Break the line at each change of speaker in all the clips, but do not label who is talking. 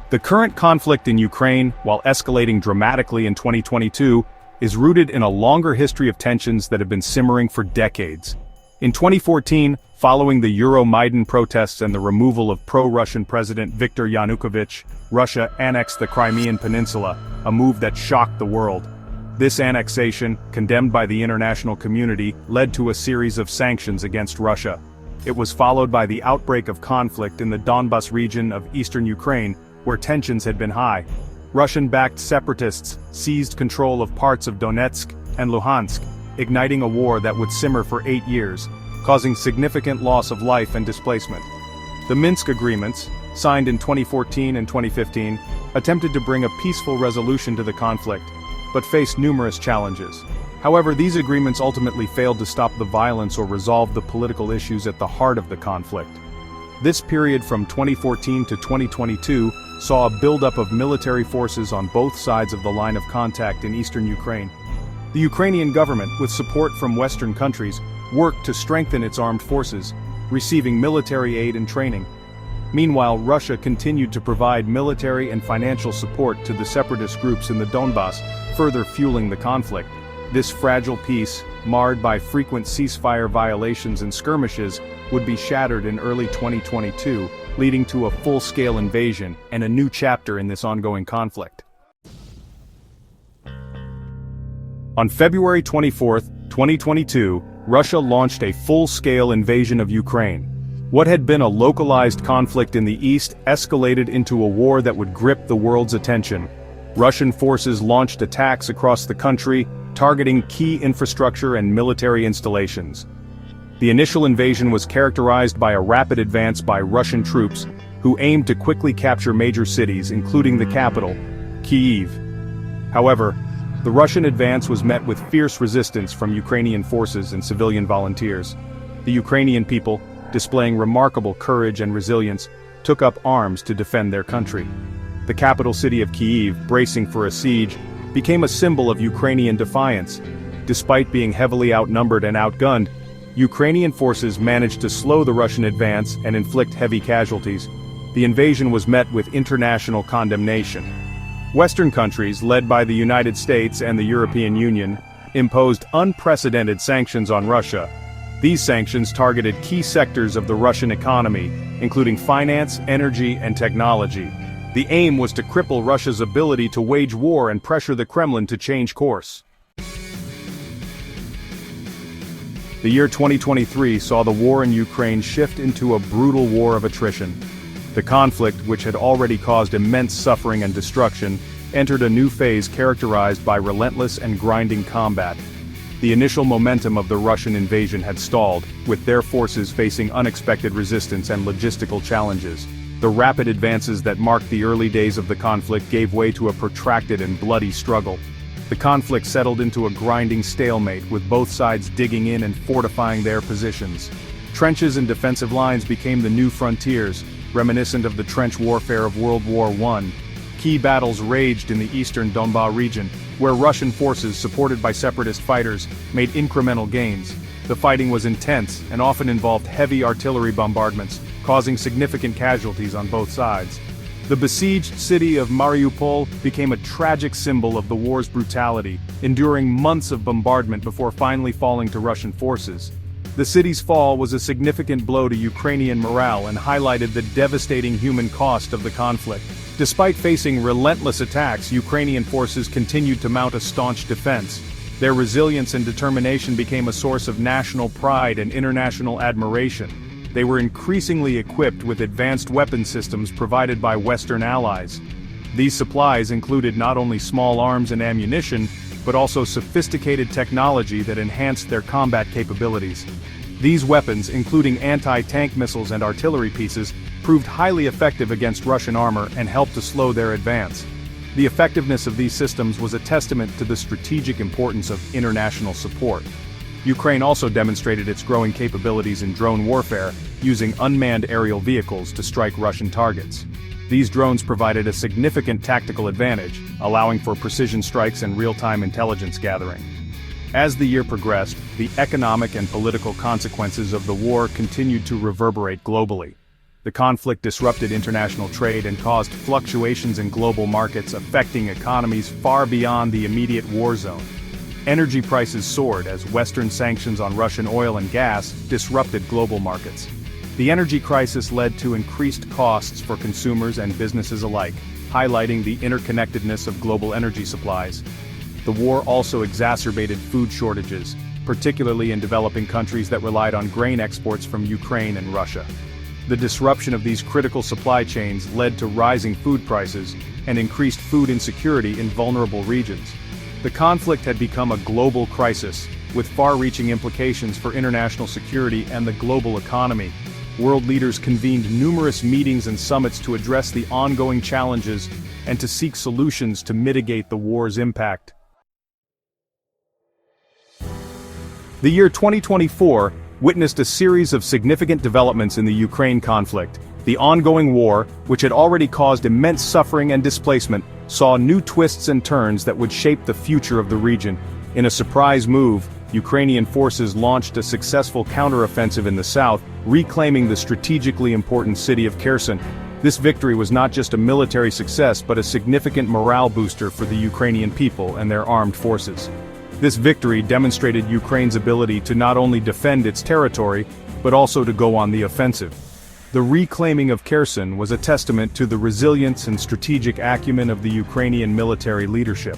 The current conflict in Ukraine, while escalating dramatically in 2022, is rooted in a longer history of tensions that have been simmering for decades. In 2014, following the Euromaidan protests and the removal of pro-Russian President Viktor Yanukovych, Russia annexed the Crimean Peninsula, a move that shocked the world. This annexation, condemned by the international community, led to a series of sanctions against Russia. It was followed by the outbreak of conflict in the Donbas region of eastern Ukraine, where tensions had been high. Russian-backed separatists seized control of parts of Donetsk and Luhansk, igniting a war that would simmer for 8 years, causing significant loss of life and displacement. The Minsk agreements, signed in 2014 and 2015, attempted to bring a peaceful resolution to the conflict, but faced numerous challenges. However, these agreements ultimately failed to stop the violence or resolve the political issues at the heart of the conflict. This period from 2014 to 2022 saw a buildup of military forces on both sides of the line of contact in eastern Ukraine. The Ukrainian government, with support from Western countries, worked to strengthen its armed forces, receiving military aid and training. Meanwhile, Russia continued to provide military and financial support to the separatist groups in the Donbas, further fueling the conflict. This fragile peace, marred by frequent ceasefire violations and skirmishes, would be shattered in early 2022, leading to a full-scale invasion and a new chapter in this ongoing conflict. On February 24, 2022, Russia launched a full-scale invasion of Ukraine. What had been a localized conflict in the east escalated into a war that would grip the world's attention. Russian forces launched attacks across the country, targeting key infrastructure and military installations. The initial invasion was characterized by a rapid advance by Russian troops, who aimed to quickly capture major cities, including the capital, Kyiv. However, the Russian advance was met with fierce resistance from Ukrainian forces and civilian volunteers. The Ukrainian people, displaying remarkable courage and resilience, took up arms to defend their country. The capital city of Kyiv, bracing for a siege, became a symbol of Ukrainian defiance. Despite being heavily outnumbered and outgunned, Ukrainian forces managed to slow the Russian advance and inflict heavy casualties. The invasion was met with international condemnation. Western countries, led by the United States and the European Union, imposed unprecedented sanctions on Russia. These sanctions targeted key sectors of the Russian economy, including finance, energy, and technology. The aim was to cripple Russia's ability to wage war and pressure the Kremlin to change course. The year 2023 saw the war in Ukraine shift into a brutal war of attrition. The conflict, which had already caused immense suffering and destruction, entered a new phase characterized by relentless and grinding combat. The initial momentum of the Russian invasion had stalled, with their forces facing unexpected resistance and logistical challenges. The rapid advances that marked the early days of the conflict gave way to a protracted and bloody struggle. The conflict settled into a grinding stalemate, with both sides digging in and fortifying their positions. Trenches and defensive lines became the new frontiers, reminiscent of the trench warfare of World War I. Key battles raged in the eastern Donbas region, where Russian forces, supported by separatist fighters, made incremental gains. The fighting was intense and often involved heavy artillery bombardments, causing significant casualties on both sides. The besieged city of Mariupol became a tragic symbol of the war's brutality, enduring months of bombardment before finally falling to Russian forces. The city's fall was a significant blow to Ukrainian morale and highlighted the devastating human cost of the conflict. Despite facing relentless attacks, Ukrainian forces continued to mount a staunch defense. Their resilience and determination became a source of national pride and international admiration. They were increasingly equipped with advanced weapon systems provided by Western allies. These supplies included not only small arms and ammunition, but also sophisticated technology that enhanced their combat capabilities. These weapons, including anti-tank missiles and artillery pieces, proved highly effective against Russian armor and helped to slow their advance. The effectiveness of these systems was a testament to the strategic importance of international support. Ukraine also demonstrated its growing capabilities in drone warfare, using unmanned aerial vehicles to strike Russian targets. These drones provided a significant tactical advantage, allowing for precision strikes and real-time intelligence gathering. As the year progressed, the economic and political consequences of the war continued to reverberate globally. The conflict disrupted international trade and caused fluctuations in global markets affecting economies far beyond the immediate war zone. Energy prices soared as Western sanctions on Russian oil and gas disrupted global markets. The energy crisis led to increased costs for consumers and businesses alike, highlighting the interconnectedness of global energy supplies. The war also exacerbated food shortages, particularly in developing countries that relied on grain exports from Ukraine and Russia. The disruption of these critical supply chains led to rising food prices and increased food insecurity in vulnerable regions. The conflict had become a global crisis, with far-reaching implications for international security and the global economy. World leaders convened numerous meetings and summits to address the ongoing challenges and to seek solutions to mitigate the war's impact. The year 2024 witnessed a series of significant developments in the Ukraine conflict. The ongoing war, which had already caused immense suffering and displacement, saw new twists and turns that would shape the future of the region. In a surprise move, Ukrainian forces launched a successful counteroffensive in the south, reclaiming the strategically important city of Kherson. This victory was not just a military success but a significant morale booster for the Ukrainian people and their armed forces. This victory demonstrated Ukraine's ability to not only defend its territory, but also to go on the offensive. The reclaiming of Kherson was a testament to the resilience and strategic acumen of the Ukrainian military leadership.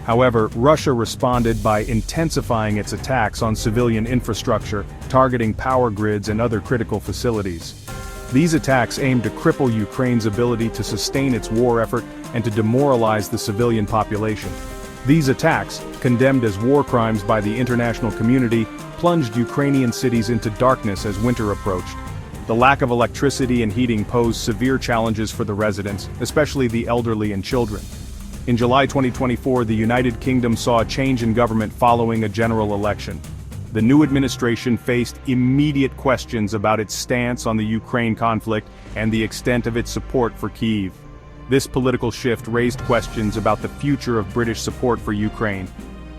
However, Russia responded by intensifying its attacks on civilian infrastructure, targeting power grids and other critical facilities. These attacks aimed to cripple Ukraine's ability to sustain its war effort and to demoralize the civilian population. These attacks, condemned as war crimes by the international community, plunged Ukrainian cities into darkness as winter approached. The lack of electricity and heating posed severe challenges for the residents, especially the elderly and children. In July 2024, the United Kingdom saw a change in government following a general election. The new administration faced immediate questions about its stance on the Ukraine conflict and the extent of its support for Kyiv. This political shift raised questions about the future of British support for Ukraine.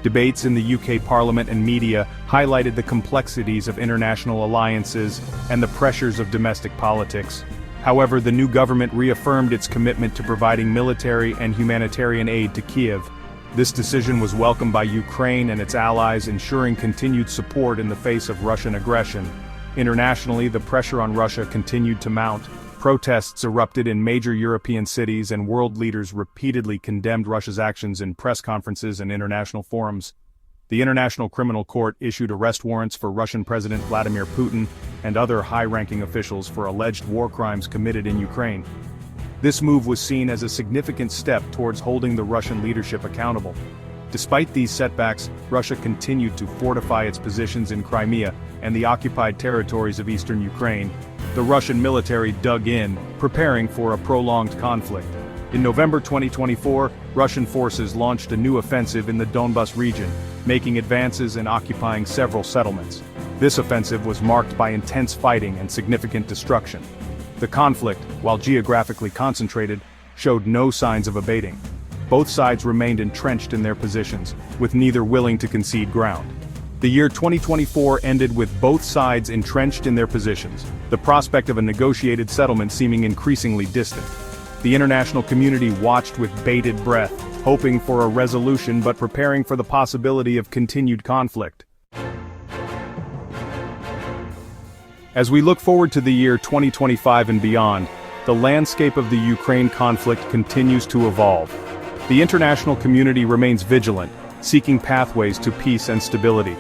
Debates in the UK Parliament and media highlighted the complexities of international alliances and the pressures of domestic politics. However, the new government reaffirmed its commitment to providing military and humanitarian aid to Kyiv. This decision was welcomed by Ukraine and its allies, ensuring continued support in the face of Russian aggression. Internationally, the pressure on Russia continued to mount. Protests erupted in major European cities and world leaders repeatedly condemned Russia's actions in press conferences and international forums. The International Criminal Court issued arrest warrants for Russian President Vladimir Putin and other high-ranking officials for alleged war crimes committed in Ukraine. This move was seen as a significant step towards holding the Russian leadership accountable. Despite these setbacks, Russia continued to fortify its positions in Crimea and the occupied territories of eastern Ukraine. The Russian military dug in, preparing for a prolonged conflict. In November 2024, Russian forces launched a new offensive in the Donbas region, making advances and occupying several settlements. This offensive was marked by intense fighting and significant destruction. The conflict, while geographically concentrated, showed no signs of abating. Both sides remained entrenched in their positions, with neither willing to concede ground. The year 2024 ended with both sides entrenched in their positions, the prospect of a negotiated settlement seeming increasingly distant. The international community watched with bated breath, hoping for a resolution but preparing for the possibility of continued conflict. As we look forward to the year 2025 and beyond, the landscape of the Ukraine conflict continues to evolve. The international community remains vigilant, seeking pathways to peace and stability.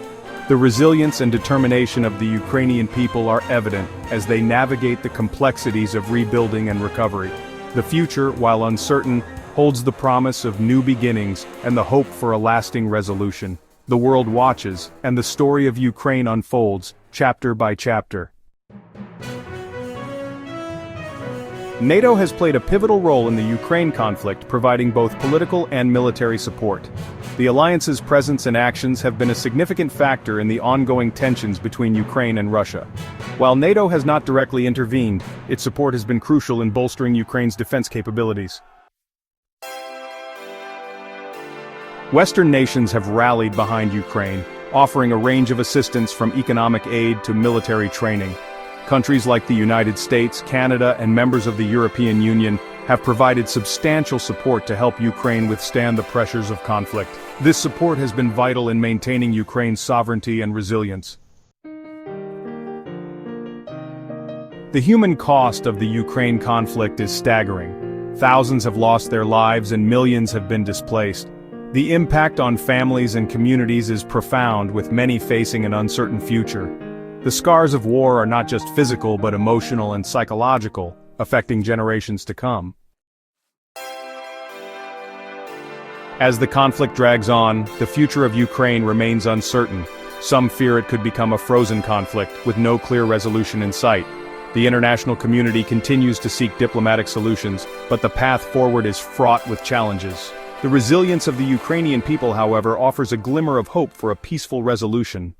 The resilience and determination of the Ukrainian people are evident as they navigate the complexities of rebuilding and recovery. The future, while uncertain, holds the promise of new beginnings and the hope for a lasting resolution. The world watches, and the story of Ukraine unfolds, chapter by chapter. NATO has played a pivotal role in the Ukraine conflict, providing both political and military support. The alliance's presence and actions have been a significant factor in the ongoing tensions between Ukraine and Russia. While NATO has not directly intervened, its support has been crucial in bolstering Ukraine's defense capabilities. Western nations have rallied behind Ukraine, offering a range of assistance from economic aid to military training. Countries like the United States, Canada, and members of the European Union have provided substantial support to help Ukraine withstand the pressures of conflict. This support has been vital in maintaining Ukraine's sovereignty and resilience. The human cost of the Ukraine conflict is staggering. Thousands have lost their lives and millions have been displaced. The impact on families and communities is profound, with many facing an uncertain future. The scars of war are not just physical but emotional and psychological, affecting generations to come. As the conflict drags on, the future of Ukraine remains uncertain. Some fear it could become a frozen conflict, with no clear resolution in sight. The international community continues to seek diplomatic solutions, but the path forward is fraught with challenges. The resilience of the Ukrainian people, however, offers a glimmer of hope for a peaceful resolution.